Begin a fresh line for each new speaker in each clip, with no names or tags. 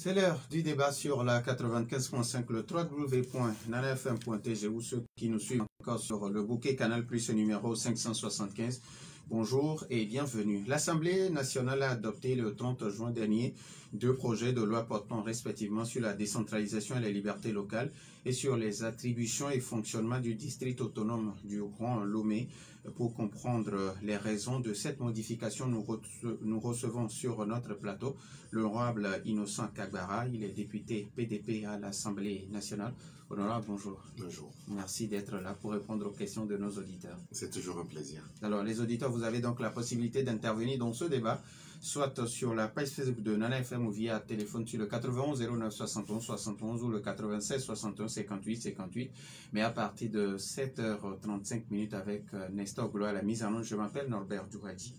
C'est l'heure du débat sur la 95.5, le www.nanafm.tg ou ceux qui nous suivent encore sur le bouquet Canal Plus numéro 575. Bonjour et bienvenue. L'Assemblée nationale a adopté le 30 juin dernier deux projets de loi portant respectivement sur la décentralisation et les libertés locales et sur les attributions et fonctionnement du district autonome du Grand Lomé. Pour comprendre les raisons de cette modification, nous recevons sur notre plateau l'honorable Innocent Kagbara. Il est député PDP à l'Assemblée nationale. Honorable, bonjour.
Bonjour.
Merci d'être là pour répondre aux questions de nos auditeurs.
C'est toujours un plaisir.
Alors, les auditeurs, vous avez donc la possibilité d'intervenir dans ce débat, soit sur la page Facebook de Nana FM ou via téléphone sur le 91 09 71 71 ou le 96 61 58 58. Mais à partir de 7h35 avec Nestor Glo à la mise en onde, je m'appelle Norbert Douadji.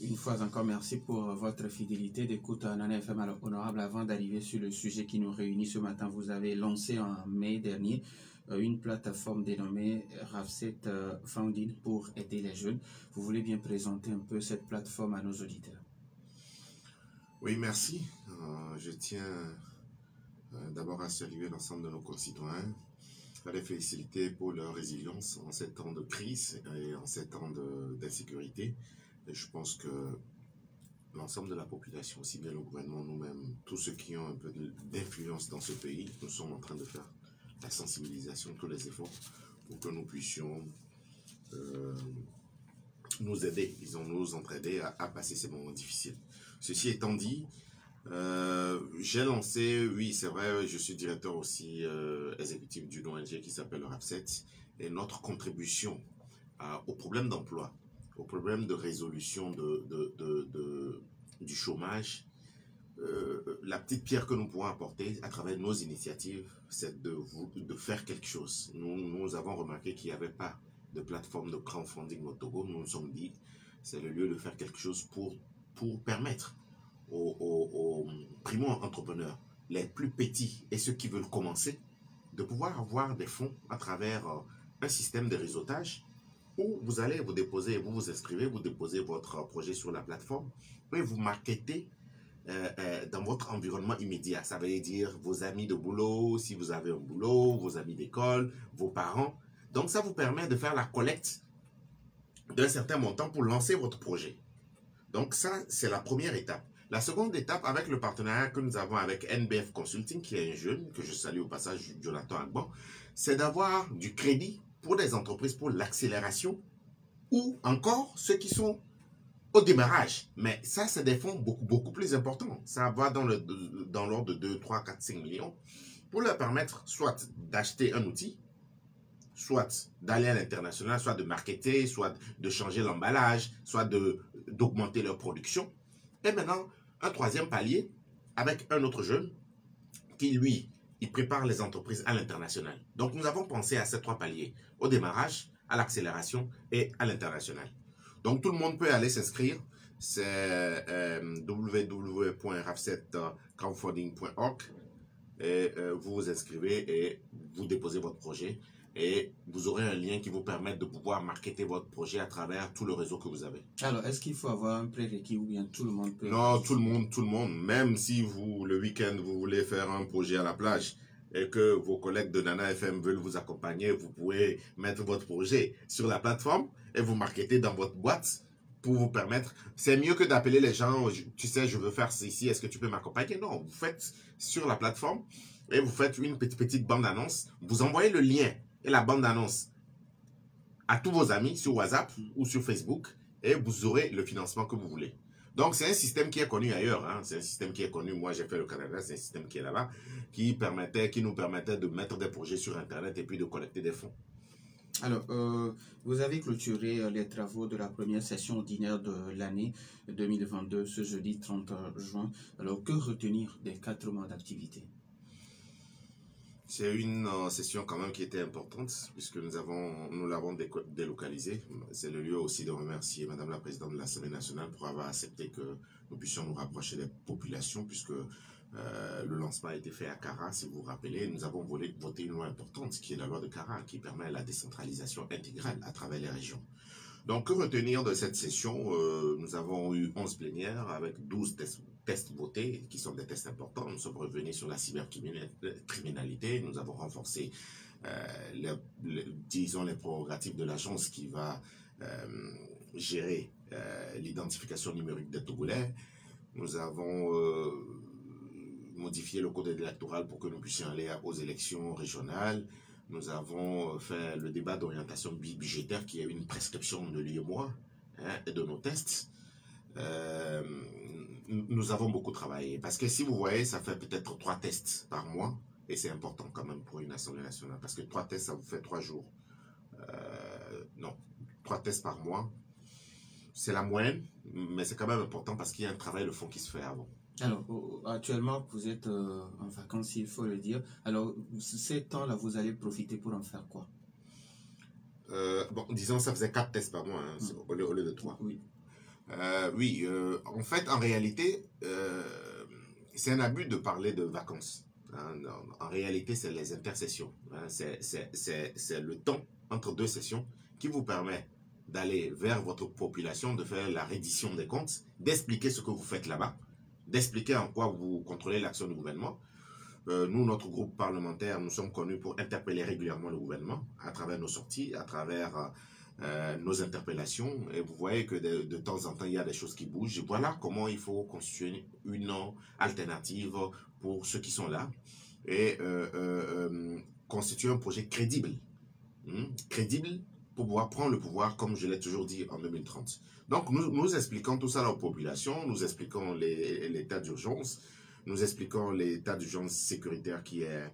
Une fois encore, merci pour votre fidélité d'écoute à Nana FM. Alors, honorable, avant d'arriver sur le sujet qui nous réunit ce matin, vous avez lancé en mai dernier une plateforme dénommée Rafset Founding pour aider les jeunes. Vous voulez bien présenter un peu cette plateforme à nos auditeurs?
Oui, merci. Je tiens d'abord à saluer l'ensemble de nos concitoyens, à les féliciter pour leur résilience en ces temps de crise et en ces temps d'insécurité. Et je pense que l'ensemble de la population, aussi bien le gouvernement, nous-mêmes, tous ceux qui ont un peu d'influence dans ce pays, nous sommes en train de faire la sensibilisation, tous les efforts pour que nous puissions nous aider, nous entraider à passer ces moments difficiles. Ceci étant dit, j'ai lancé, oui c'est vrai, je suis directeur aussi exécutif d'une ONG qui s'appelle Rafset, et notre contribution au problème d'emploi, au problème de résolution du chômage, la petite pierre que nous pouvons apporter à travers nos initiatives, c'est de faire quelque chose. Nous avons remarqué qu'il n'y avait pas de plateforme de crowdfunding au Togo. Nous nous sommes dit, c'est le lieu de faire quelque chose pour permettre aux primo-entrepreneurs, les plus petits et ceux qui veulent commencer, de pouvoir avoir des fonds à travers un système de réseautage où vous allez vous déposer, vous vous inscrivez, vous déposez votre projet sur la plateforme et vous marketez dans votre environnement immédiat. Ça veut dire vos amis de boulot, si vous avez un boulot, vos amis d'école, vos parents. Donc ça vous permet de faire la collecte d'un certain montant pour lancer votre projet. Donc ça, c'est la première étape. La seconde étape, avec le partenariat que nous avons avec NBF Consulting, qui est un jeune, que je salue au passage, Jonathan Agban, c'est d'avoir du crédit pour des entreprises pour l'accélération ou encore ceux qui sont au démarrage. Mais ça, c'est des fonds beaucoup plus importants. Ça va dans l'ordre de 2, 3, 4, 5 millions pour leur permettre soit d'acheter un outil, soit d'aller à l'international, soit de marketer, soit de changer l'emballage, soit d'augmenter leur production. Et maintenant, un troisième palier avec un autre jeune qui, lui, il prépare les entreprises à l'international. Donc, nous avons pensé à ces trois paliers, au démarrage, à l'accélération et à l'international. Donc, tout le monde peut aller s'inscrire. C'est www.rafsetcrowdfunding.org et vous vous inscrivez et vous déposez votre projet. Et vous aurez un lien qui vous permet de pouvoir marketer votre projet à travers tout le réseau que vous avez.
Alors, est-ce qu'il faut avoir un prérequis ou bien tout le monde peut?
Non, tout le monde. Même si vous, le week-end, vous voulez faire un projet à la plage et que vos collègues de Nana FM veulent vous accompagner, vous pouvez mettre votre projet sur la plateforme et vous marketer dans votre boîte pour vous permettre. C'est mieux que d'appeler les gens, tu sais, je veux faire ceci, est-ce que tu peux m'accompagner? Non, vous faites sur la plateforme et vous faites une petite bande-annonce, vous envoyez le lien et la bande-annonce à tous vos amis sur WhatsApp ou sur Facebook et vous aurez le financement que vous voulez. Donc, c'est un système qui est connu ailleurs. Hein. C'est un système qui est connu. Moi, j'ai fait le Canada. C'est un système qui est là-bas, qui nous permettait de mettre des projets sur Internet et puis de collecter des fonds.
Alors, vous avez clôturé les travaux de la première session ordinaire de l'année 2022 ce jeudi 30 juin. Alors, que retenir des 4 mois d'activité?
C'est une session quand même qui était importante puisque nous l'avons délocalisée. C'est le lieu aussi de remercier Madame la Présidente de l'Assemblée nationale pour avoir accepté que nous puissions nous rapprocher des populations puisque le lancement a été fait à Kara. Si vous vous rappelez, nous avons voté une loi importante qui est la loi de Kara qui permet la décentralisation intégrale à travers les régions. Donc, que retenir de cette session? Nous avons eu 11 plénières avec 12 tests votés, qui sont des tests importants. Nous sommes revenus sur la cybercriminalité. Nous avons renforcé, disons, les prérogatives de l'agence qui va gérer l'identification numérique des Togolais. Nous avons modifié le code électoral pour que nous puissions aller aux élections régionales. Nous avons fait le débat d'orientation budgétaire qui est une prescription de l'UEMOA et de nos tests. Nous avons beaucoup travaillé parce que si vous voyez, ça fait peut-être 3 tests par mois et c'est important quand même pour une assemblée nationale parce que 3 tests, ça vous fait 3 jours. Non, 3 tests par mois. C'est la moyenne, mais c'est quand même important parce qu'il y a un travail de fond qui se fait avant.
Alors, actuellement, vous êtes en vacances, il faut le dire. Alors, ces temps-là, vous allez profiter pour en faire quoi?
Bon, disons, ça faisait 4 tests par mois, hein, au lieu de 3.
Oui.
En fait, en réalité, c'est un abus de parler de vacances. Hein. En réalité, c'est les intersessions. Hein. C'est le temps entre 2 sessions qui vous permet d'aller vers votre population, de faire la reddition des comptes, d'expliquer ce que vous faites là-bas, d'expliquer en quoi vous contrôlez l'action du gouvernement. Nous, notre groupe parlementaire, nous sommes connus pour interpeller régulièrement le gouvernement à travers nos sorties, à travers nos interpellations. Et vous voyez que de temps en temps, il y a des choses qui bougent. Et voilà comment il faut constituer une alternative pour ceux qui sont là et constituer un projet crédible. Crédible pour pouvoir prendre le pouvoir, comme je l'ai toujours dit, en 2030. Donc, nous expliquons tout ça à la population, nous expliquons l'état d'urgence, nous expliquons l'état d'urgence sécuritaire qui est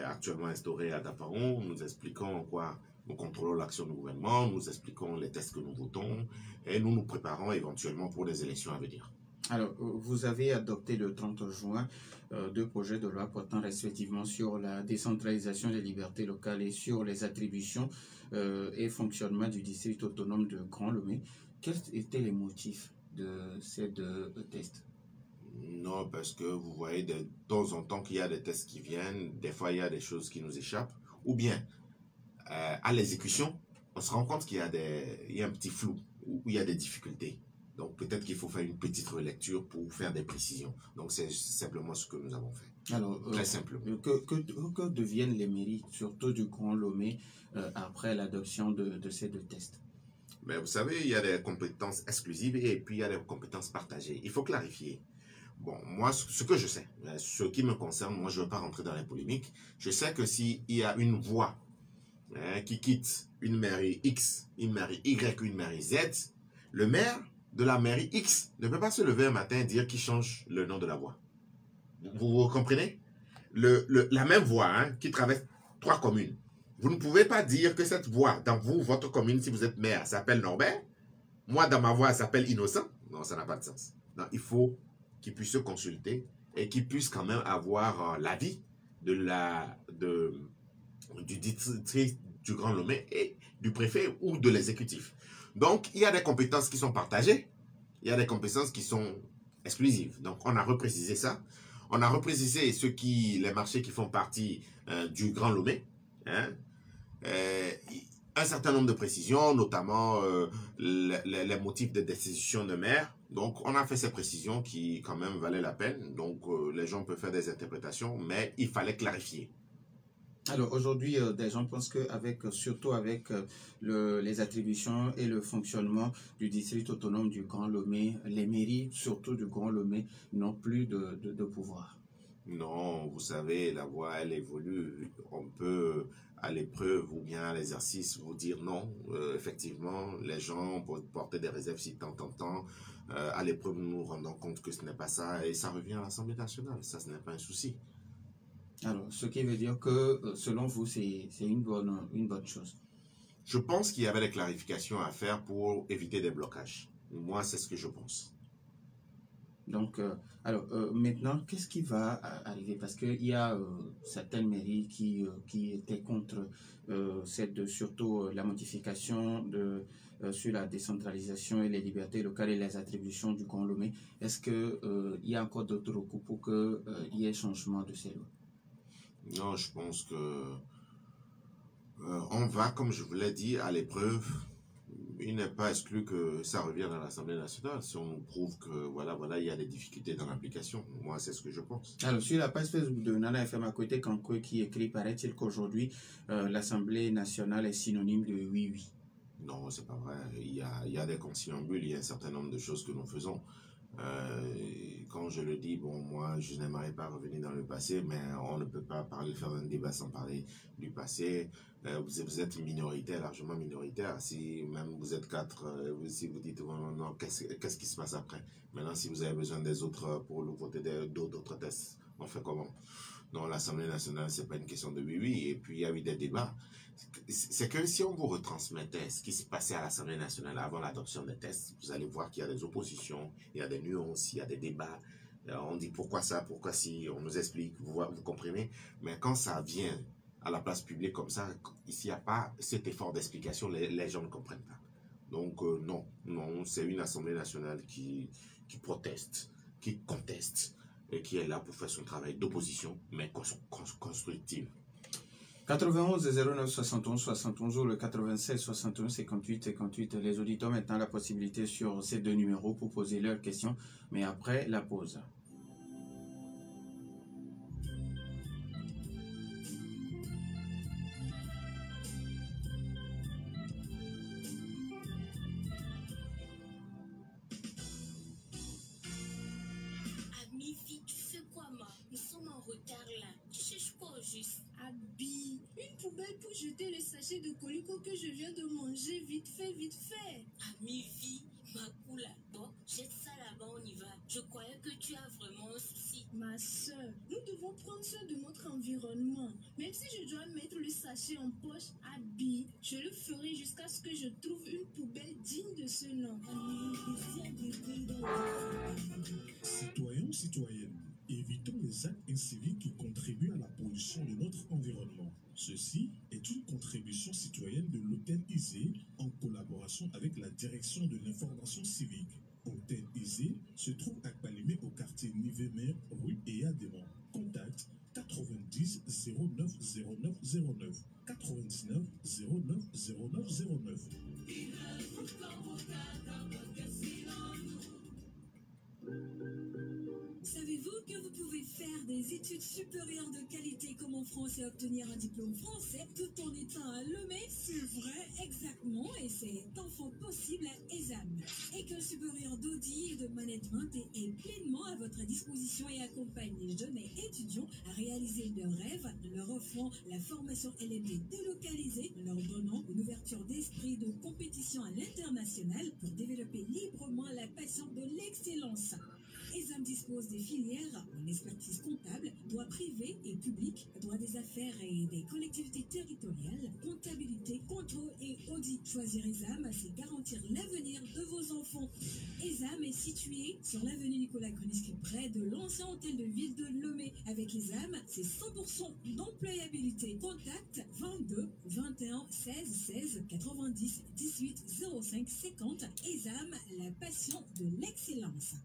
actuellement instauré à Daparon, nous expliquons en quoi nous contrôlons l'action du gouvernement, nous expliquons les tests que nous votons et nous nous préparons éventuellement pour les élections à venir.
Alors, vous avez adopté le 30 juin 2 projets de loi portant respectivement sur la décentralisation des libertés locales et sur les attributions et fonctionnement du district autonome de Grand Lomé. Quels étaient les motifs de ces 2 tests?
Non, parce que vous voyez de temps en temps qu'il y a des tests qui viennent, des fois il y a des choses qui nous échappent, ou bien à l'exécution, on se rend compte qu'il y a un petit flou, ou il y a des difficultés. Donc peut-être qu'il faut faire une petite relecture pour faire des précisions. Donc c'est simplement ce que nous avons fait.
Alors,
très simplement.
Que deviennent les mairies, surtout du Grand Lomé, après l'adoption de ces 2 tests?
Mais vous savez, il y a des compétences exclusives et puis il y a des compétences partagées. Il faut clarifier. Bon, moi, ce que je sais, ce qui me concerne, moi je ne veux pas rentrer dans les polémiques. Je sais que s'il y a une voie qui quitte une mairie X, une mairie Y, une mairie Z, le maire de la mairie X ne peut pas se lever un matin et dire qu'il change le nom de la voie. Vous comprenez? La même voie qui traverse 3 communes. Vous ne pouvez pas dire que cette voie, dans votre commune, si vous êtes maire, s'appelle Norbert. Moi, dans ma voie, elle s'appelle Innocent. Non, ça n'a pas de sens. Donc, il faut qu'ils puissent se consulter et qu'ils puissent quand même avoir l'avis du district du Grand Lomé et du préfet ou de l'exécutif. Donc, il y a des compétences qui sont partagées, il y a des compétences qui sont exclusives. Donc, on a reprécisé ça. On a reprécisé les marchés qui font partie du Grand Lomé. Un certain nombre de précisions, notamment les motifs de destitution de maire. Donc, on a fait ces précisions qui, quand même, valaient la peine. Donc, les gens peuvent faire des interprétations, mais il fallait clarifier.
Alors aujourd'hui, des gens pensent que surtout avec les attributions et le fonctionnement du district autonome du Grand Lomé, les mairies, surtout du Grand Lomé, n'ont plus de pouvoir.
Non, vous savez, la voie, elle évolue. On peut, à l'épreuve ou bien à l'exercice, vous dire non. Effectivement, les gens peuvent porter des réserves si tant. À l'épreuve, nous nous rendons compte que ce n'est pas ça et ça revient à l'Assemblée nationale. Ça, ce n'est pas un souci.
Alors, ce qui veut dire que, selon vous, c'est une bonne chose.
Je pense qu'il y avait des clarifications à faire pour éviter des blocages. Moi, c'est ce que je pense.
Donc, maintenant, qu'est-ce qui va arriver? Parce qu'il y a certaines mairies qui étaient contre surtout la modification sur la décentralisation et les libertés locales et les attributions du Grand Lomé. Est-ce qu'il y a encore d'autres recours pour qu'il y ait changement de ces lois?
Non, je pense que on va, comme je vous l'ai dit, à l'épreuve. il n'est pas exclu que ça revienne à l'Assemblée nationale si on prouve que voilà, il y a des difficultés dans l'application. Moi, c'est ce que je pense.
Alors, sur la page Facebook de Nana FM à côté, Kankoué qui écrit, paraît-il qu'aujourd'hui, l'Assemblée nationale est synonyme de oui, oui.
Non, c'est pas vrai. Il y a des conciliambules, il y a un certain nombre de choses que nous faisons. Quand je le dis, bon, moi, je n'aimerais pas revenir dans le passé, mais on ne peut pas faire un débat sans parler du passé. Vous êtes minoritaire, largement minoritaire. Si même vous êtes quatre, si vous dites, non, non, qu'est-ce qui se passe après? Maintenant, si vous avez besoin des autres pour le voter d'autres tests, on fait comment? Non, l'Assemblée nationale, c'est pas une question de oui-oui. Et puis, il y a eu des débats. C'est que si on vous retransmettait ce qui se passait à l'Assemblée nationale avant l'adoption des tests, vous allez voir qu'il y a des oppositions, il y a des nuances, il y a des débats. On dit pourquoi ça, pourquoi si, on nous explique, vous comprenez. Mais quand ça vient à la place publique comme ça, ici, il n'y a pas cet effort d'explication, les gens ne comprennent pas. Donc, non, c'est une Assemblée nationale qui proteste, qui conteste, et qui est là pour faire son travail d'opposition, mais constructive.
91 09 71 71 ou le 96 61 58 58. Les auditeurs ont maintenant la possibilité sur ces deux numéros pour poser leurs questions, mais après la pause.
Une poubelle pour jeter le sachet de colico que je viens de manger. Vite fait, vite fait.
Amivi, Makula, bon, jette ça là-bas, on y va. Je croyais que tu as vraiment un souci.
Ma soeur, nous devons prendre soin de notre environnement. Même si je dois mettre le sachet en poche, Abby, je le ferai jusqu'à ce que je trouve une poubelle digne de ce nom.
Citoyens, citoyennes, évitons les actes inciviques qui contribuent à la pollution de notre environnement. Ceci est une contribution citoyenne de l'Hôtel Isée en collaboration avec la Direction de l'information civique. Hôtel Isée se trouve à Palimé au quartier Nivemer, rue Ea Démon. Contact 90 09 09 09 99 09 09 09.
Savez-vous que vous pouvez faire des études supérieures de qualité comme en France et obtenir un diplôme français tout en étant à Lomé? C'est vrai, exactement, et c'est enfin possible à ESAM. École supérieure d'audit et de management est pleinement à votre disposition et accompagne les jeunes et étudiants à réaliser leurs rêves, leur offrant la formation LMD délocalisée, leur donnant une ouverture d'esprit de compétition à l'international pour développer librement la passion de l'excellence. ESAM dispose des filières en expertise comptable, droit privé et public, droit des affaires et des collectivités territoriales, comptabilité, contrôle et audit. Choisir ESAM, c'est garantir l'avenir de vos enfants. ESAM est situé sur l'avenue Nicolas Gruniski, près de l'ancien hôtel de ville de Lomé. Avec ESAM, c'est 100% d'employabilité. Contact 22 21 16 16 90 18 05 50. ESAM, la passion de l'excellence.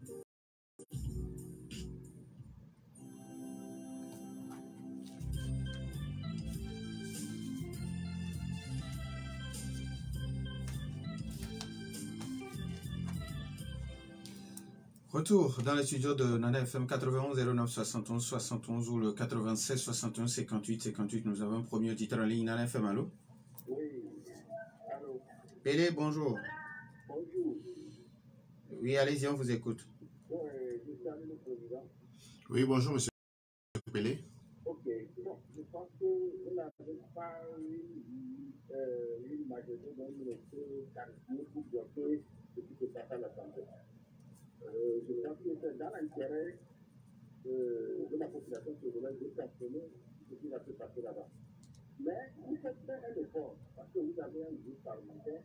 Retour dans les studios de Nana FM 91 09 71 71 ou le 96 61 58 58. Nous avons un premier auditeur en ligne. Nana FM, allô?
Oui, allô.
Pélé, bonjour.
Bonjour.
Oui, allez-y, on vous écoute.
Je salue le président.
Oui, bonjour, monsieur Pelé.
Ok, bon, je pense que vous n'avez pas une majorité dont vous êtes qualifié pour bloquer ce qui se passe à l'Assemblée. Je pense que c'est dans l'intérêt de la population congolaise de sanctionner ce qui va se passer là-bas. Mais vous faites faire un effort, parce que vous avez un groupe parlementaire,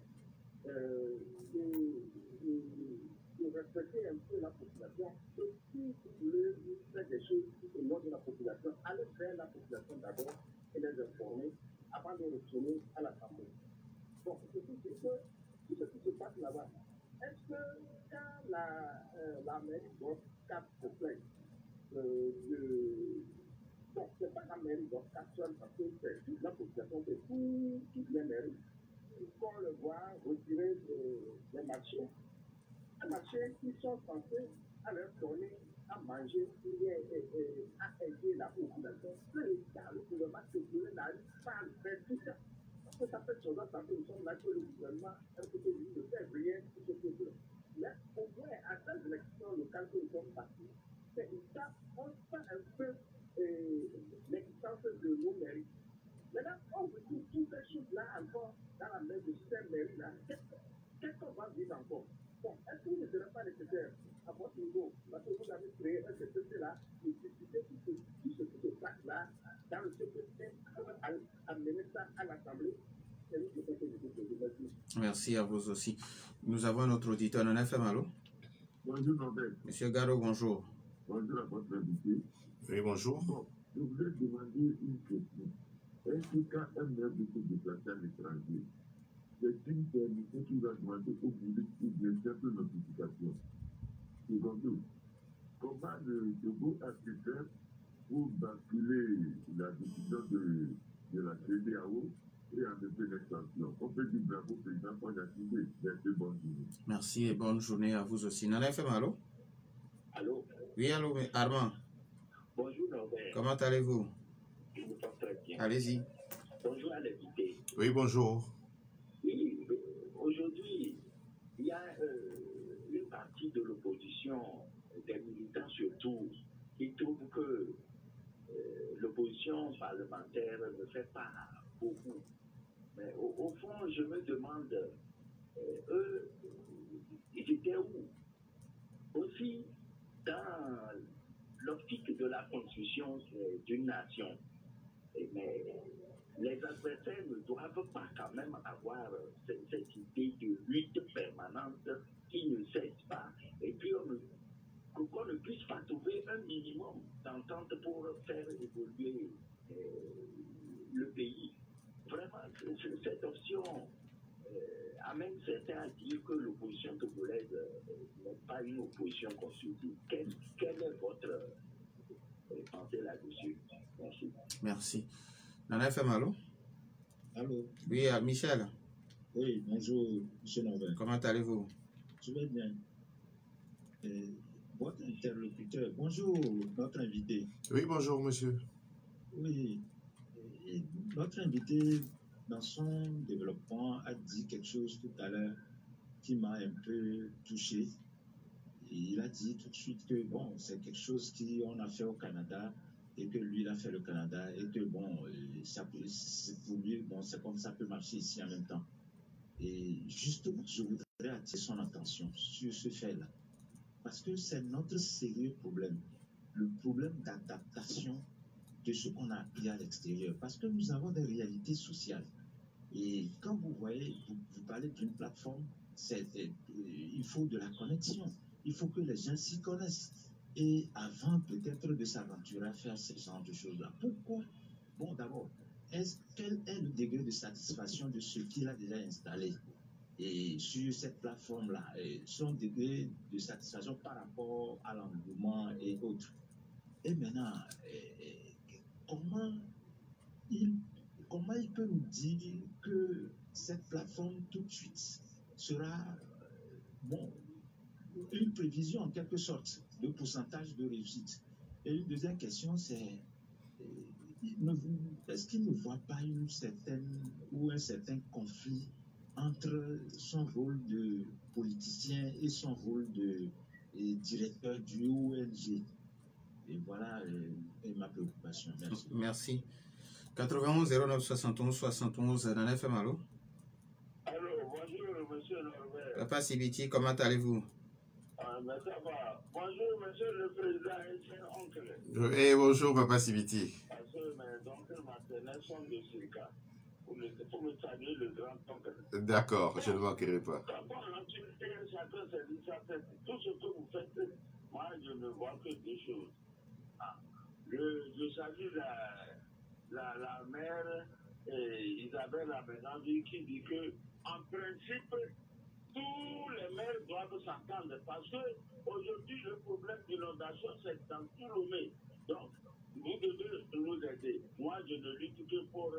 de respecter un peu la population. Et si vous voulez faire des choses au nom de la population, allez faire la population d'abord et les informer avant de retourner à l'Assemblée. Bon, c'est tout ce qui se passe là-bas. Est-ce que quand la mairie doit 4 plaintes bon, c'est pas la mairie doit 4 seules parce que c'est toute la population, c'est toutes les mairies. qu'on le voit retirer des marchés. Les marchés qui sont censés à leur donner à manger et à aider la population. Le gouvernement sécuritaire n'arrive pas à faire tout ça. Parce que ça fait son temps que nous sommes là que le gouvernement a été ne fait rien pour ce peuple. Mais au moins, à ces élections locales que nous sommes partis, c'est ça, on sent un peu l'existence de nos mairies. Maintenant, on retrouve toutes ces choses-là encore dans la main de ces mairies-là. Qu'est-ce qu'on va vivre encore? Bon, est-ce que ce ne serait pas nécessaire à votre niveau, parce que vous avez créé un CPC-là, de discuter tout ce qui se passe là, dans le CPC, amener ça à l'Assemblée?
Merci à vous aussi. Nous avons un autre auditeur. On a fait mal.
Bonjour, Norbert.
Monsieur Garo, bonjour.
Bonjour à votre invité.
Oui, bonjour.
Bon, je voulais demander une question. Est-ce que quand un maire de se déplacer à l'étranger, c'est une permission qui va demander au public ou bien simple notification? Secondo, comment le Togo a pu faire pour basculer la décision de la CEDEAO et en effet l'extension? On peut dire bravo au président pour l'activer. Merci, bonne journée.
Merci et bonne journée à vous aussi. Nana FM, allô?
Allô?
Oui, allô, Armand.
Bonjour, Norbert.
Comment allez-vous?
Je vous porte très bien.
Allez-y.
Bonjour à l'invité.
Oui, bonjour.
Oui, aujourd'hui, il y a une partie de l'opposition, des militants surtout, qui trouvent que l'opposition parlementaire ne fait pas beaucoup. Mais au fond, je me demande, eux, ils étaient où? Aussi, dans l'optique de la construction d'une nation, mais les adversaires ne doivent pas quand même avoir cette idée de lutte permanente qui ne cesse pas. Et puis qu'on ne puisse pas trouver un minimum d'entente pour faire évoluer le pays. Vraiment, cette option amène certains à dire que l'opposition togolaise n'est pas une opposition constructive. Quelle est votre pensée là-dessus? Merci.
Merci. Nana FM, allô?
Allô?
Oui, Michel.
Oui, bonjour, M. Norbert.
Comment allez-vous?
Je vais bien. Votre interlocuteur, bonjour, notre invité.
Oui, bonjour, monsieur.
Oui, notre invité, dans son développement, a dit quelque chose tout à l'heure qui m'a un peu touché. Il a dit tout de suite que, bon, c'est quelque chose qu'on a fait au Canada et que lui, il a fait le Canada et que, bon, pour lui, bon, c'est comme ça peut marcher ici en même temps. Et justement, je voudrais attirer son attention sur ce fait-là. Parce que c'est notre sérieux problème. Le problème d'adaptation de ce qu'on a appris à l'extérieur. Parce que nous avons des réalités sociales. Et quand vous voyez, vous parlez d'une plateforme, il faut de la connexion. Il faut que les gens s'y connaissent. Et avant peut-être de s'aventurer à faire ce genre de choses-là. Pourquoi? Bon, d'abord, quel est le degré de satisfaction de ce qu'il a déjà installé et sur cette plateforme-là, son degré de satisfaction par rapport à l'engouement et autres. Et maintenant, comment il peut nous dire que cette plateforme tout de suite sera une prévision en quelque sorte de pourcentage de réussite? Et une deuxième question, c'est est-ce qu'il ne voit pas un certain conflit entre son rôle de politicien et son rôle de directeur du ONG? Et voilà ma préoccupation. Merci.
Merci. 91 09 71 71 Nana FM, allô?
Allô, bonjour, monsieur Norbert.
Papa Sibiti, comment allez-vous?
Mais ça va. Bonjour, monsieur le président et son oncle.
Bonjour, Papa Sibiti.
Parce que mes oncles maternels sont de Sirka. Pour me saluer le grand oncle.
D'accord, je ne manquerai pas.
Quand on entend chacun se dit ça, tout ce que vous faites, moi je ne vois que deux choses. Je salue la mère Isabelle Abenandi qui dit que, en principe, tous les maires doivent s'entendre parce que aujourd'hui le problème d'inondation c'est dans tout Lomé. Donc, vous devez nous aider. Moi je ne lutte que pour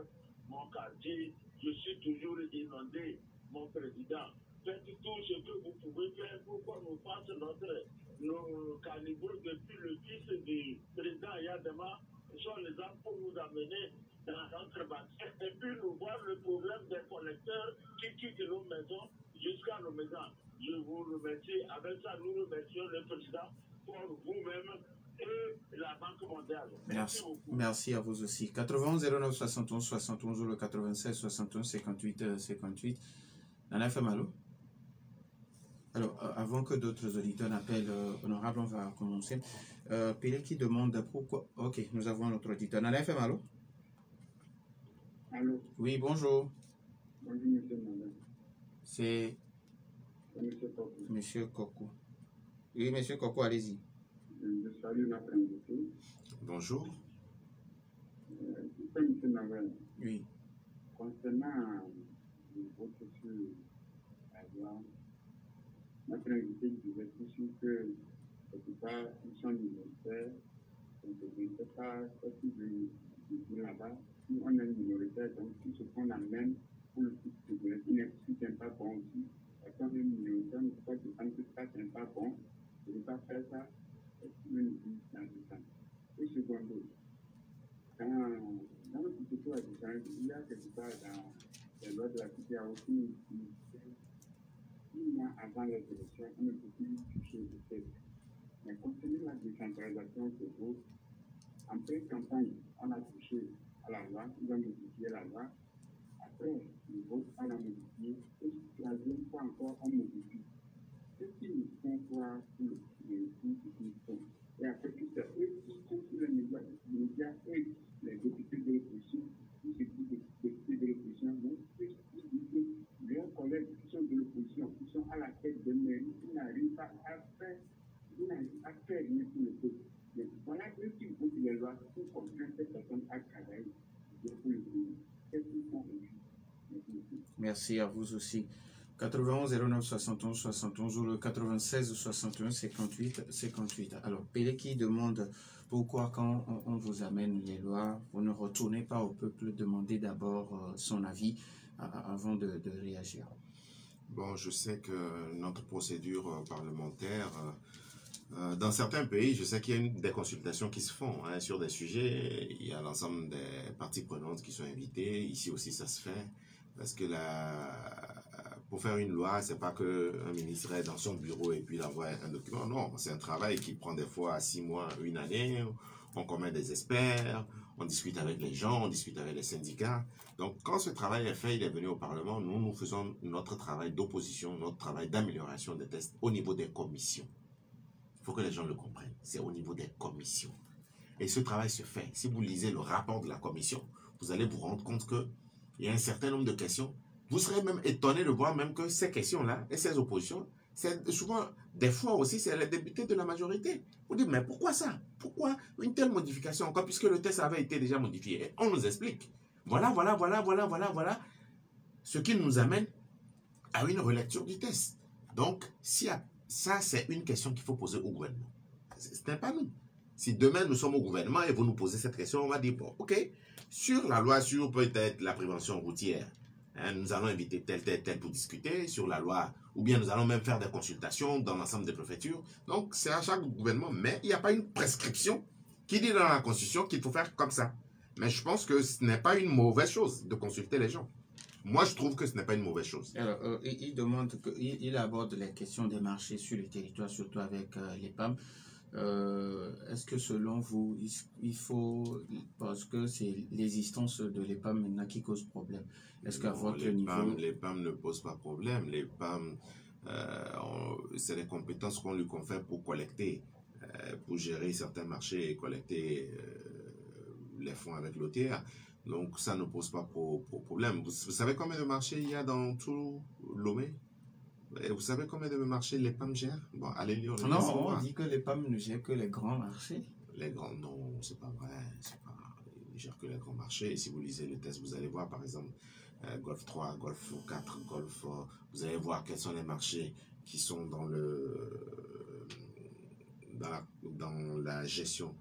mon quartier je suis toujours inondé, mon président. Faites tout ce que vous pouvez faire pour qu'on nous fasse nos caniveaux depuis le fils du président Yadema, sont les gens pour nous amener dans notre bâtiment et puis nous voir le problème des collecteurs qui quittent nos maisons jusqu'à nos maisons. Je vous remercie. Avec ça, nous remercions le président pour vous-même et la Banque mondiale.
Merci beaucoup. Merci à vous aussi. 91 09 71 71 ou le 96 61 58 58. Nana FM, allô? Alors, avant que d'autres auditeurs n'appellent, honorable, on va commencer. Pélé qui demande pourquoi... Ok, nous avons notre auditeur. Nana FM, allô?
Allô?
Oui, bonjour.
Bonjour, monsieur Mandel.
C'est...
Monsieur Coco.
Monsieur Coco. Oui, monsieur Coco, allez-y.
Je salue notre invité.
Bonjour.
Monsieur Mandel.
Oui.
Concernant le vote sur la loi, notre invité disait toujours que quelque part, ils sont minoritaires. Donc, je ne sais pas ce qu'ils veulent dire là-bas. Si on est minoritaire, donc tout ce qu'on amène pour le coup de ce qui n'est pas bon aussi. Quand on est minoritaire, on ne peut pas défendre que ça n'est pas bon. Je ne vais pas faire ça. Est-ce qu'il y a une vie dans ce sens? Et secondo, dans le plutôt à différence, il y a quelque part dans les lois de la cité, il y a aussi une 6 mois avant les élections, on ne peut plus toucher le texte. Mais concernant la décentralisation de vote, en pré-campagne, on a touché à la loi, on a modifié la loi. Après, le vote, on a modifié. Et la deuxième fois encore, on modifie. Qu'est-ce qu'ils nous font voir pour les coups qu'ils font? Et après tout ça, eux qui sont sur les médias, eux, les députés de l'opposition, tous ces députés de l'opposition, donc, ils disent que leurs collègues qui sont de l'opposition, qui sont à la tête de mairie, ils n'arrivent pas à faire rien pour le peuple. Mais voilà eux qui votent les lois pour contraindre ces personnes à travailler pour le pays. Qu'est-ce qu'ils font aujourd'hui?
Merci à vous aussi. 91 09 71 71 ou le 96 61 58 58. Alors, Pélé qui demande pourquoi quand on vous amène les lois, vous ne retournez pas au peuple, demandez d'abord son avis avant de réagir.
Bon, je sais que notre procédure parlementaire, dans certains pays, je sais qu'il y a des consultations qui se font sur des sujets. Il y a l'ensemble des parties prenantes qui sont invitées. Ici aussi, ça se fait. Parce que pour faire une loi, c'est pas qu'un ministre est dans son bureau et puis il envoie un document. Non, c'est un travail qui prend des fois 6 mois, 1 année. On commet des experts, on discute avec les gens, on discute avec les syndicats. Donc, quand ce travail est fait, il est venu au Parlement, nous faisons notre travail d'opposition, notre travail d'amélioration des tests au niveau des commissions. Il faut que les gens le comprennent. C'est au niveau des commissions. Et ce travail se fait. Si vous lisez le rapport de la commission, vous allez vous rendre compte que il y a un certain nombre de questions. Vous serez même étonné de voir même que ces questions-là et ces oppositions, c'est souvent, des fois aussi, c'est les députés de la majorité. Vous dites, mais pourquoi ça? Pourquoi une telle modification encore, puisque le test avait été déjà modifié? Et on nous explique. Voilà. Ce qui nous amène à une relecture du test. Donc, ça, c'est une question qu'il faut poser au gouvernement. Ce n'est pas nous. Si demain nous sommes au gouvernement et vous nous posez cette question, on va dire, bon, ok, sur la loi sur peut-être la prévention routière, nous allons inviter tel pour discuter sur la loi, ou bien nous allons même faire des consultations dans l'ensemble des préfectures. Donc, c'est à chaque gouvernement, mais il n'y a pas une prescription qui dit dans la Constitution qu'il faut faire comme ça. Mais je pense que ce n'est pas une mauvaise chose de consulter les gens. Moi, je trouve que ce n'est pas une mauvaise chose.
Alors, il aborde les questions des marchés sur le territoire, surtout avec les PAM. Est-ce que selon vous, il faut, parce que c'est l'existence de l'EPAM maintenant qui cause problème, est-ce qu'à votre niveau...
Les PAM ne posent pas problème. Les PAM, c'est les compétences qu'on lui confère pour collecter, pour gérer certains marchés et collecter les fonds avec l'OTA. Donc ça ne pose pas problème. Vous savez combien de marchés il y a dans tout Lomé? Et vous savez combien de marchés les PAM gèrent? Bon, allez lire.
Non, on dit que les PAM ne gèrent que les grands marchés.
Les grands, non, c'est pas vrai. Ils ne gèrent que les grands marchés. Et si vous lisez le test, vous allez voir, par exemple, Golf 3, Golf 4, Golf... vous allez voir quels sont les marchés qui sont dans la gestion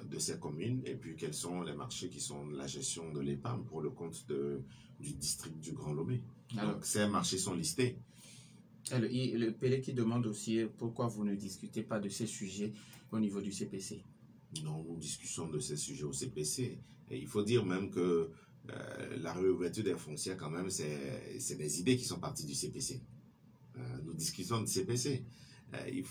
de ces communes et puis quels sont les marchés qui sont la gestion de l'épargne pour le compte du district du Grand Lomé. Donc ces marchés sont listés.
Alors, le PL qui demande aussi pourquoi vous ne discutez pas de ces sujets au niveau du CPC.
Non, nous discutons de ces sujets au CPC. Et il faut dire même que la réouverture des foncières, quand même, c'est des idées qui sont parties du CPC. Nous discutons du CPC. Il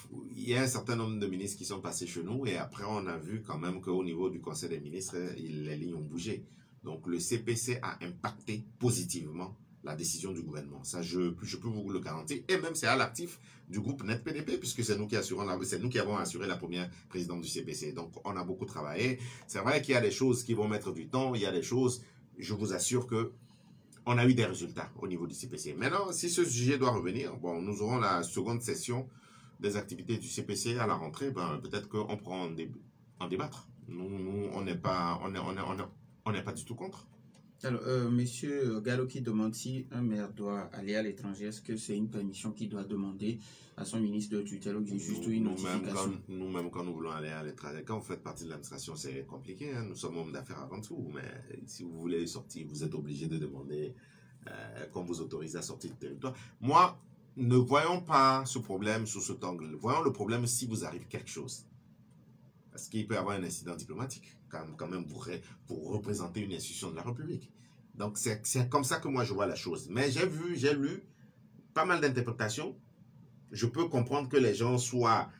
y a un certain nombre de ministres qui sont passés chez nous et après on a vu quand même qu'au niveau du Conseil des ministres, les lignes ont bougé. Donc le CPC a impacté positivement la décision du gouvernement. Ça, je peux vous le garantir. Et même c'est à l'actif du groupe Net PDP, puisque c'est nous qui avons assuré la première présidente du CPC. Donc on a beaucoup travaillé. C'est vrai qu'il y a des choses qui vont mettre du temps. Il y a des choses, je vous assure que on a eu des résultats au niveau du CPC. Maintenant, si ce sujet doit revenir, bon, nous aurons la seconde session des activités du CPC à la rentrée. Ben, peut-être qu'on pourra en débattre. Nous, on n'est pas du tout contre.
Alors, Monsieur Gallo qui demande si un maire doit aller à l'étranger, est-ce que c'est une permission qu'il doit demander à son ministre de tutelle ou juste une notification?
Nous-mêmes, quand nous voulons aller à l'étranger, quand vous faites partie de l'administration, c'est compliqué. Hein? Nous sommes hommes d'affaires avant tout. Mais si vous voulez sortir, vous êtes obligé de demander qu'on vous autorise à sortir du territoire. Moi, ne voyons pas ce problème sous cet angle. Voyons le problème si vous arrive quelque chose. Parce qu'il peut y avoir un incident diplomatique, quand même pour représenter une institution de la République. Donc, c'est comme ça que moi, je vois la chose. Mais j'ai lu pas mal d'interprétations. Je peux comprendre que les gens soient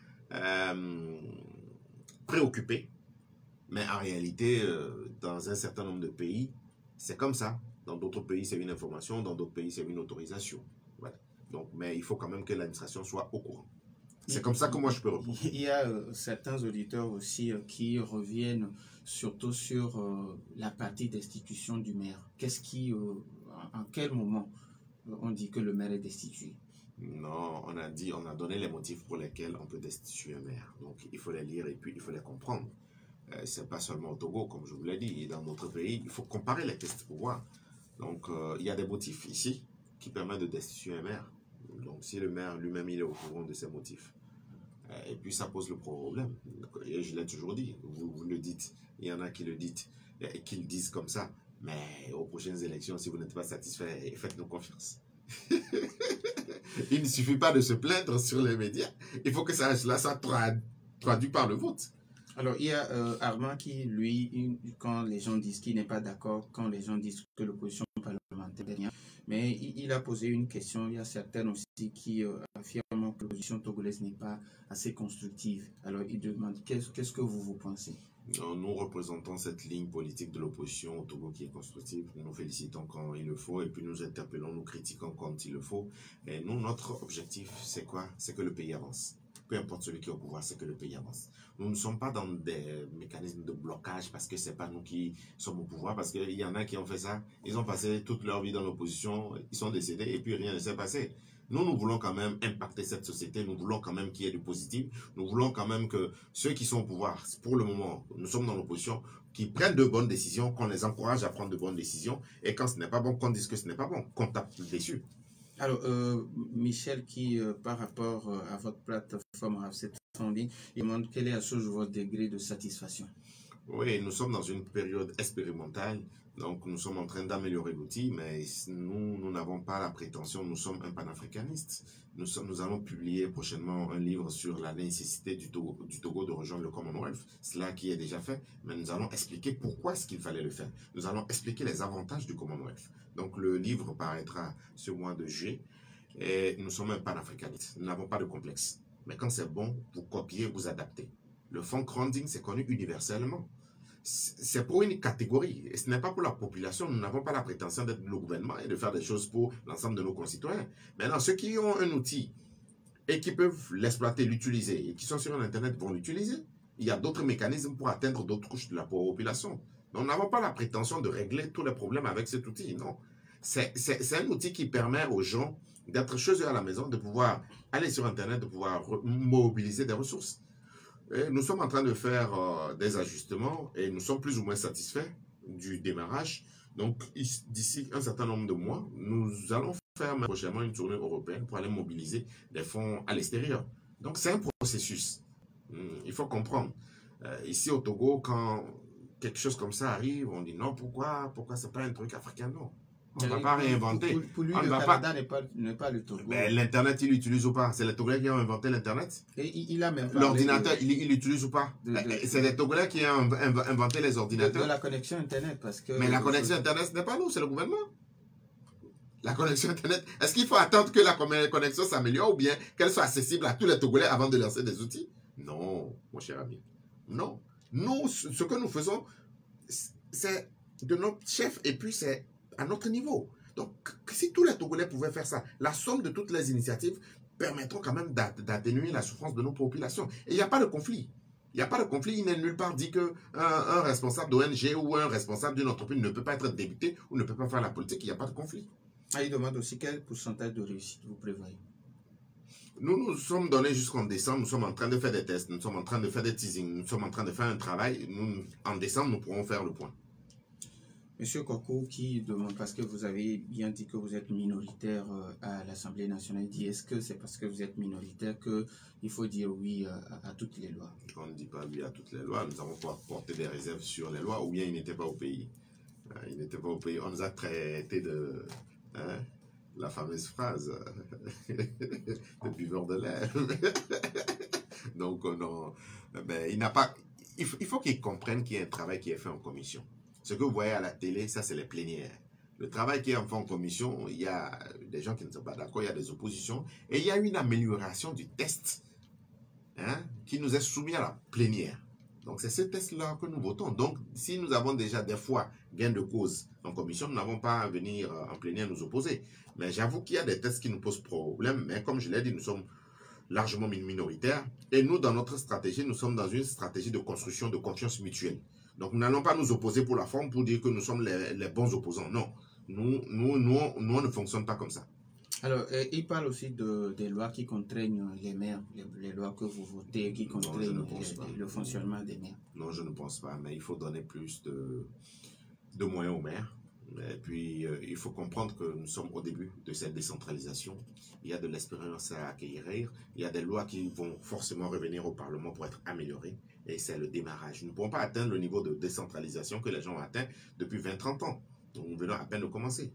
préoccupés. Mais en réalité, dans un certain nombre de pays, c'est comme ça. Dans d'autres pays, c'est une information. Dans d'autres pays, c'est une autorisation. Voilà. Donc, mais il faut quand même que l'administration soit au courant. C'est comme ça que moi je peux répondre.
Il y a certains auditeurs aussi qui reviennent surtout sur la partie destitution du maire. Qu'est-ce qui, en quel moment on dit que le maire est destitué?
Non, on a donné les motifs pour lesquels on peut destituer un maire. Donc il faut les lire et puis il faut les comprendre. C'est pas seulement au Togo, comme je vous l'ai dit, dans d'autres pays, il faut comparer les tests pour voir. Donc il y a des motifs ici qui permettent de destituer un maire. Donc si le maire lui-même il est au courant de ces motifs, et puis ça pose le problème. Et je l'ai toujours dit, vous le dites, il y en a qui le disent comme ça, mais aux prochaines élections, si vous n'êtes pas satisfait, faites-nous confiance. Il ne suffit pas de se plaindre sur les médias, il faut que ça soit traduit par le vote.
Alors, il y a Armand qui, lui, quand les gens disent qu'il n'est pas d'accord, quand les gens disent que l'opposition parlementaire est rien, mais il a posé une question. Il y a certaines aussi qui affirment que l'opposition togolaise n'est pas assez constructive. Alors, il demande qu'est-ce que vous pensez?
Nous représentons cette ligne politique de l'opposition au Togo qui est constructive. Nous nous félicitons quand il le faut et puis nous interpellons, nous critiquons quand il le faut. Et nous, notre objectif, c'est quoi? C'est que le pays avance. Peu importe celui qui est au pouvoir, c'est que le pays avance. Nous ne sommes pas dans des mécanismes de blocage parce que ce n'est pas nous qui sommes au pouvoir, parce qu'il y en a qui ont fait ça. Ils ont passé toute leur vie dans l'opposition, ils sont décédés et puis rien ne s'est passé. Nous voulons quand même impacter cette société, nous voulons quand même qu'il y ait du positif, nous voulons quand même que ceux qui sont au pouvoir, pour le moment, nous sommes dans l'opposition, qui prennent de bonnes décisions, qu'on les encourage à prendre de bonnes décisions, et quand ce n'est pas bon, qu'on dise que ce n'est pas bon, qu'on tape dessus.
Alors, Michel, qui par rapport à votre plateforme RAV7 en ligne, il demande quel est à ce jour votre degré de satisfaction?
Oui, nous sommes dans une période expérimentale, donc nous sommes en train d'améliorer l'outil, mais nous n'avons pas la prétention, nous sommes un panafricaniste. Nous allons publier prochainement un livre sur la nécessité du Togo de rejoindre le Commonwealth, cela qui est déjà fait, mais nous allons expliquer pourquoi est-ce qu'il fallait le faire. Nous allons expliquer les avantages du Commonwealth. Donc le livre paraîtra ce mois de juillet, et nous sommes un panafricaniste, nous n'avons pas de complexe. Mais quand c'est bon, vous copiez, vous adaptez. Le fund-crowding, c'est connu universellement. C'est pour une catégorie, et ce n'est pas pour la population. Nous n'avons pas la prétention d'être le gouvernement et de faire des choses pour l'ensemble de nos concitoyens. Maintenant, ceux qui ont un outil et qui peuvent l'exploiter, l'utiliser, et qui sont sur Internet vont l'utiliser. Il y a d'autres mécanismes pour atteindre d'autres couches de la population. Donc, nous n'avons pas la prétention de régler tous les problèmes avec cet outil, non. C'est un outil qui permet aux gens d'être chez eux à la maison, de pouvoir aller sur Internet, de pouvoir mobiliser des ressources. Et nous sommes en train de faire des ajustements et nous sommes plus ou moins satisfaits du démarrage. Donc, d'ici un certain nombre de mois, nous allons faire prochainement une tournée européenne pour aller mobiliser des fonds à l'extérieur. Donc, c'est un processus. Il faut comprendre. Ici au Togo, quand quelque chose comme ça arrive, on dit non, pourquoi c'est pas un truc africain? Non. On ne va pas réinventer.
Pour lui,
on
le
va
Canada n'est pas le Togo.
Mais l'Internet, il l'utilise ou pas? C'est les Togolais qui ont inventé l'Internet?
Et il a même
l'ordinateur, il l'utilise ou pas? C'est les Togolais qui ont inventé les ordinateurs.
De la connexion Internet. Parce que
mais la connexion Internet, ce n'est pas nous, c'est le gouvernement. La connexion Internet, est-ce qu'il faut attendre que la connexion s'améliore ou bien qu'elle soit accessible à tous les Togolais avant de lancer des outils? Non, mon cher ami. Non. Nous, ce que nous faisons, c'est de notre chef et puis c'est à notre niveau. Donc, si tous les Togolais pouvaient faire ça, la somme de toutes les initiatives permettront quand même d'atténuer la souffrance de nos populations. Et il n'y a pas de conflit. Il n'y a pas de conflit. Il n'est nulle part dit qu'un responsable d'ONG ou un responsable d'une entreprise ne peut pas être député ou ne peut pas faire la politique. Il n'y a pas de conflit.
Ah, il demande aussi quel pourcentage de réussite vous prévoyez?
Nous sommes donnés jusqu'en décembre. Nous sommes en train de faire des tests. Nous sommes en train de faire des teasings. Nous sommes en train de faire un travail. En décembre, nous pourrons faire le point.
Monsieur Koko qui demande, parce que vous avez bien dit que vous êtes minoritaire à l'Assemblée nationale, il dit est-ce que c'est parce que vous êtes minoritaire qu'il faut dire oui à toutes les lois?
On ne dit pas oui à toutes les lois. Nous avons porté des réserves sur les lois ou bien il n'était pas au pays. Il n'était pas au pays. On nous a traité de la fameuse phrase de buveur de lait. Donc, non, ben, il faut qu'ils comprennent qu'il y a un travail qui est fait en commission. Ce que vous voyez à la télé, ça c'est les plénières. Le travail qui est fait en commission, il y a des gens qui ne sont pas d'accord, il y a des oppositions. Et il y a une amélioration du test qui nous est soumis à la plénière. Donc c'est ce test-là que nous votons. Donc si nous avons déjà des fois gain de cause en commission, nous n'avons pas à venir en plénière nous opposer. Mais j'avoue qu'il y a des tests qui nous posent problème. Mais comme je l'ai dit, nous sommes largement minoritaires. Et nous, dans notre stratégie, nous sommes dans une stratégie de construction de confiance mutuelle. Donc, nous n'allons pas nous opposer pour la forme pour dire que nous sommes les bons opposants. Non. Nous, on ne fonctionne pas comme ça.
Alors, il parle aussi des lois qui contraignent les maires, les lois que vous votez, qui contraignent le fonctionnement des maires.
Non, je ne pense pas, mais il faut donner plus de moyens aux maires. Et puis, il faut comprendre que nous sommes au début de cette décentralisation. Il y a de l'expérience à acquérir. Il y a des lois qui vont forcément revenir au Parlement pour être améliorées. Et c'est le démarrage. Nous ne pouvons pas atteindre le niveau de décentralisation que les gens ont atteint depuis 20-30 ans. Donc, nous venons à peine de commencer.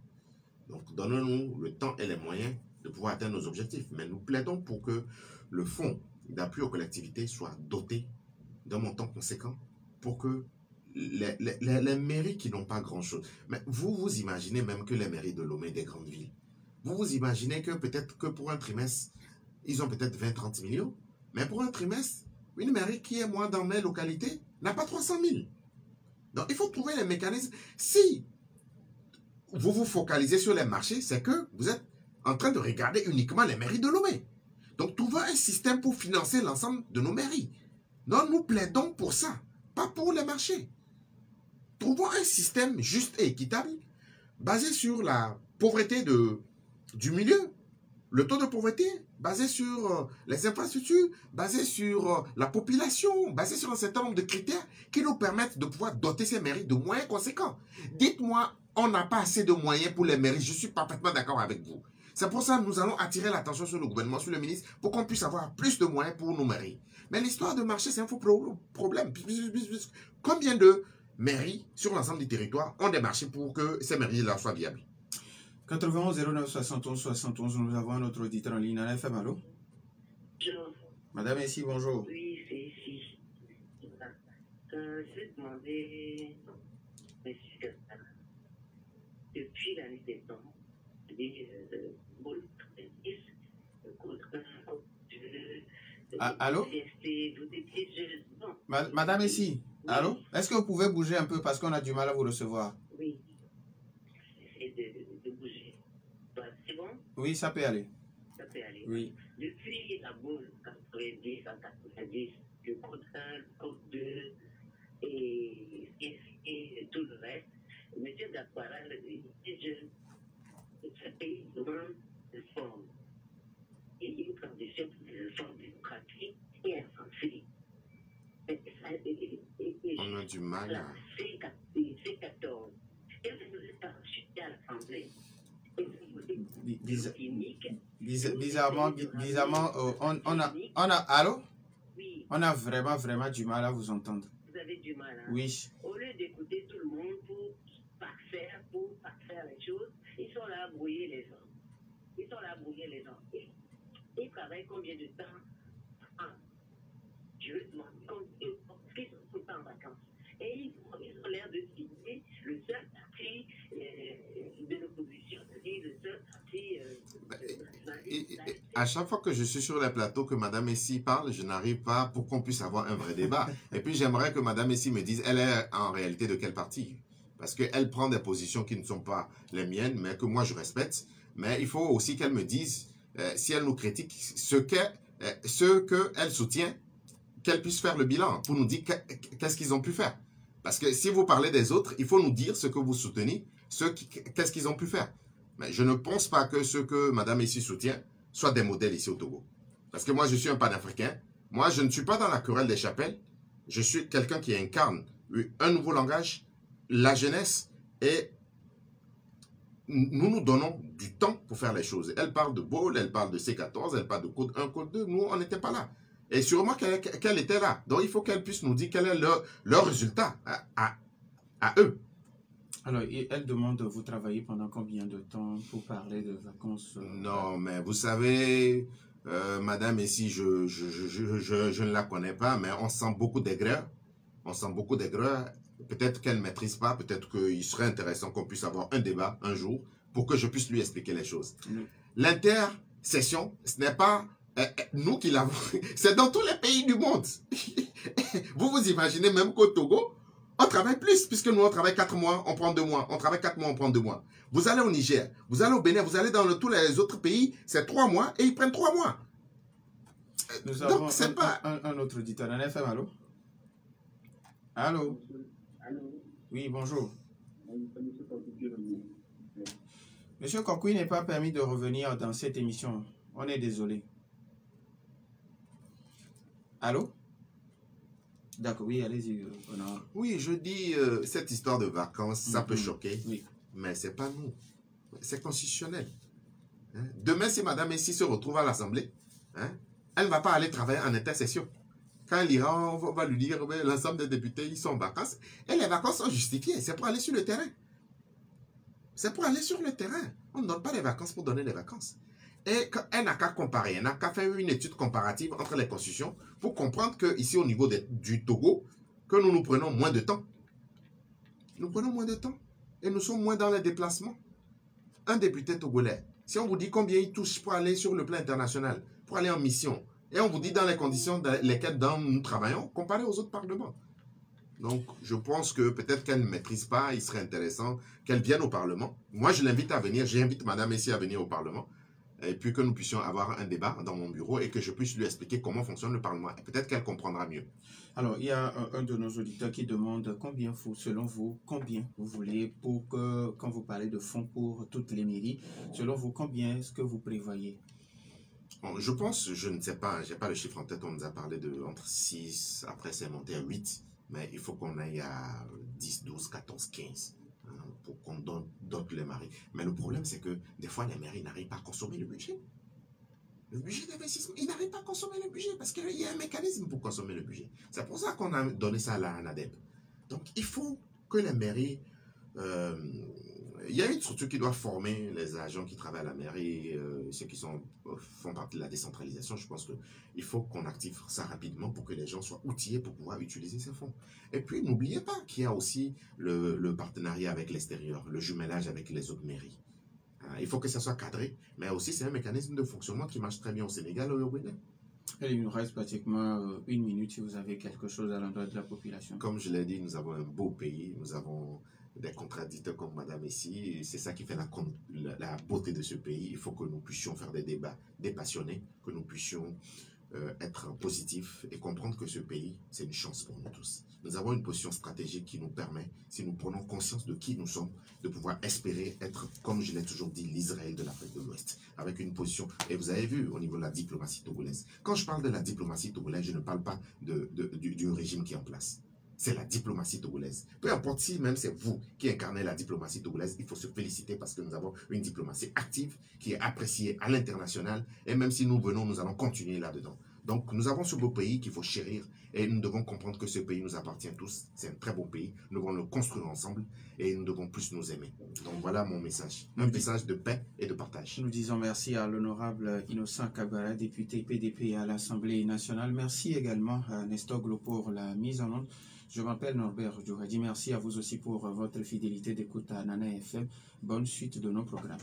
Donc, donnons-nous le temps et les moyens de pouvoir atteindre nos objectifs. Mais nous plaidons pour que le fonds d'appui aux collectivités soit doté d'un montant conséquent pour que les mairies qui n'ont pas grand-chose. Mais vous imaginez même que les mairies de Lomé, des grandes villes, vous imaginez que peut-être que pour un trimestre, ils ont peut-être 20-30 millions. Mais pour un trimestre, une mairie qui est moins dans mes localités n'a pas 300 000. Donc, il faut trouver les mécanismes. Si vous vous focalisez sur les marchés, c'est que vous êtes en train de regarder uniquement les mairies de Lomé. Donc, trouvez un système pour financer l'ensemble de nos mairies. Non, nous plaidons pour ça, pas pour les marchés. Trouvons un système juste et équitable, basé sur la pauvreté du milieu, le taux de pauvreté, basé sur les infrastructures, basé sur la population, basé sur un certain nombre de critères qui nous permettent de pouvoir doter ces mairies de moyens conséquents. Dites-moi, on n'a pas assez de moyens pour les mairies, je suis parfaitement d'accord avec vous. C'est pour ça que nous allons attirer l'attention sur le gouvernement, sur le ministre, pour qu'on puisse avoir plus de moyens pour nos mairies. Mais l'histoire de marché, c'est un faux problème. Combien de mairies sur l'ensemble du territoire ont des marchés pour que ces mairies-là soient viables?
91 09 71 71, nous avons un autre auditeur en ligne. Nana FM, allô?
Bonjour.
Madame ici, bonjour.
Oui, c'est ici. J'ai demandé, monsieur, depuis l'année décembre,
allô? Madame ici, allô? Est-ce que vous pouvez bouger un peu parce qu'on a du mal à vous recevoir?
Oui. De bouger. C'est bon?
Oui, ça peut aller.
Ça peut aller.
Oui.
Depuis la boule 90 en 90, le code 1, le code 2 et tout le reste, M. Gaspara, les jeunes, ce pays demande des réformes. Il y a une transition pour des réformes démocratiques et insensées.
On a du mal.
C14. Et vous êtes pas à l'Assemblée.
Bizarrement, on a... Allô?
Oui,
On a vraiment du mal à vous entendre.
Vous avez du mal, hein?
Oui.
Au lieu d'écouter tout le monde pour parfaire les choses, ils sont là à brouiller les gens. Ils sont là à brouiller les gens. Ils travaillent combien de temps? Je veux demander qu'ils sont tout le temps en vacances. Et ils ont l'air de signer le seul parti de l'opposition, c'est-à-dire le seul parti...
À chaque fois que je suis sur les plateaux, que Madame Messi parle, je n'arrive pas pour qu'on puisse avoir un vrai débat. Et puis j'aimerais que Madame Messi me dise, elle est en réalité de quel parti? Parce qu'elle prend des positions qui ne sont pas les miennes, mais que moi je respecte. Mais il faut aussi qu'elle me dise, si elle nous critique, ce qu'elle soutient, qu'elle puisse faire le bilan pour nous dire qu'est-ce qu'ils ont pu faire. Parce que si vous parlez des autres, il faut nous dire ce que vous soutenez, qu'est-ce qu'ils ont pu faire. Mais je ne pense pas que ce que Mme Messi soutient soit des modèles ici au Togo. Parce que moi, je suis un panafricain. Moi, je ne suis pas dans la querelle des chapelles. Je suis quelqu'un qui incarne un nouveau langage, la jeunesse, et nous donnons du temps pour faire les choses. Elle parle de Ball, elle parle de C14, elle parle de code 1, code 2. Nous, on n'était pas là. Et sûrement qu'elle était là. Donc, il faut qu'elle puisse nous dire quel est leur résultat à eux.
Alors, elle demande, vous travaillez pendant combien de temps pour parler de vacances?
Non, mais vous savez, Madame Messi, je ne la connais pas, mais on sent beaucoup d'aigreur. On sent beaucoup d'aigreur. Peut-être qu'elle ne maîtrise pas, peut-être qu'il serait intéressant qu'on puisse avoir un débat un jour pour que je puisse lui expliquer les choses. L'intercession, ce n'est pas... nous qui l'avons, c'est dans tous les pays du monde. Vous vous imaginez même qu'au Togo, on travaille plus, puisque nous on travaille 4 mois, on prend 2 mois. On travaille 4 mois, on prend 2 mois. Vous allez au Niger, vous allez au Bénin, vous allez dans tous les autres pays, c'est 3 mois et ils prennent 3 mois.
Nous avons un autre auditeur. En FM, allô? Allô? Oui, bonjour. Monsieur Kokoui n'est pas permis de revenir dans cette émission. On est désolé. Allô? D'accord, oui, allez-y.
Oui, je dis, cette histoire de vacances, ça peut choquer, mais c'est pas nous. C'est constitutionnel. Hein? Demain, si Mme Messi se retrouve à l'Assemblée, hein, elle ne va pas aller travailler en intercession. Quand elle ira, on va lui dire, l'ensemble des députés, ils sont en vacances. Et les vacances sont justifiées, c'est pour aller sur le terrain. C'est pour aller sur le terrain. On ne donne pas les vacances pour donner des vacances. Et elle n'a qu'à comparer, elle n'a qu'à faire une étude comparative entre les constitutions pour comprendre qu'ici au niveau du Togo, que nous prenons moins de temps. Nous prenons moins de temps et nous sommes moins dans les déplacements. Un député togolais, si on vous dit combien il touche pour aller sur le plan international, pour aller en mission, et on vous dit dans les conditions dans lesquelles nous travaillons, comparé aux autres parlements. Donc, je pense que peut-être qu'elle ne maîtrise pas, il serait intéressant qu'elle vienne au Parlement. Moi, je l'invite à venir, j'invite Mme Messi à venir au Parlement. Et puis que nous puissions avoir un débat dans mon bureau et que je puisse lui expliquer comment fonctionne le Parlement. Et peut-être qu'elle comprendra mieux.
Alors, il y a un de nos auditeurs qui demande combien, selon vous, combien vous voulez pour que, quand vous parlez de fonds pour toutes les mairies, selon vous, combien est-ce que vous prévoyez?
Bon, je pense, je ne sais pas, je n'ai pas le chiffre en tête, on nous a parlé de entre 6, après c'est monté à 8, mais il faut qu'on aille à 10, 12, 14, 15. Pour qu'on dote les mairies. Mais le problème, c'est que des fois, les mairies n'arrivent pas à consommer le budget. Le budget d'investissement, ils n'arrivent pas à consommer le budget parce qu'il y a un mécanisme pour consommer le budget. C'est pour ça qu'on a donné ça à la ANADEP. Donc, il faut que les mairies... il y a une structure qui doit former les agents qui travaillent à la mairie, ceux qui font partie de la décentralisation. Je pense qu'il faut qu'on active ça rapidement pour que les gens soient outillés pour pouvoir utiliser ces fonds. Et puis, n'oubliez pas qu'il y a aussi le partenariat avec l'extérieur, le jumelage avec les autres mairies. Il faut que ça soit cadré, mais aussi c'est un mécanisme de fonctionnement qui marche très bien au Sénégal et au Bénin.
Il nous reste pratiquement 1 minute si vous avez quelque chose à l'endroit de la population.
Comme je l'ai dit, nous avons un beau pays, nous avons des contradicteurs comme Mme Messi, c'est ça qui fait la beauté de ce pays. Il faut que nous puissions faire des débats dépassionnés, que nous puissions être positifs et comprendre que ce pays, c'est une chance pour nous tous. Nous avons une position stratégique qui nous permet, si nous prenons conscience de qui nous sommes, de pouvoir espérer être, comme je l'ai toujours dit, l'Israël de l'Afrique de l'Ouest, avec une position, et vous avez vu au niveau de la diplomatie togolaise. Quand je parle de la diplomatie togolaise, je ne parle pas du régime qui est en place. C'est la diplomatie togolaise. Peu importe si même c'est vous qui incarnez la diplomatie togolaise, il faut se féliciter parce que nous avons une diplomatie active qui est appréciée à l'international. Et même si nous venons, nous allons continuer là-dedans. Donc, nous avons ce beau pays qu'il faut chérir et nous devons comprendre que ce pays nous appartient tous. C'est un très beau pays. Nous devons le construire ensemble et nous devons plus nous aimer. Donc, voilà mon message. Un message de paix et de partage.
Nous disons merci à l'honorable Innocent Kagara, député PDP à l'Assemblée nationale. Merci également à Nestor Glo pour la mise en onde. Je m'appelle Norbert Djouradi. Merci à vous aussi pour votre fidélité d'écoute à Nana FM. Bonne suite de nos programmes.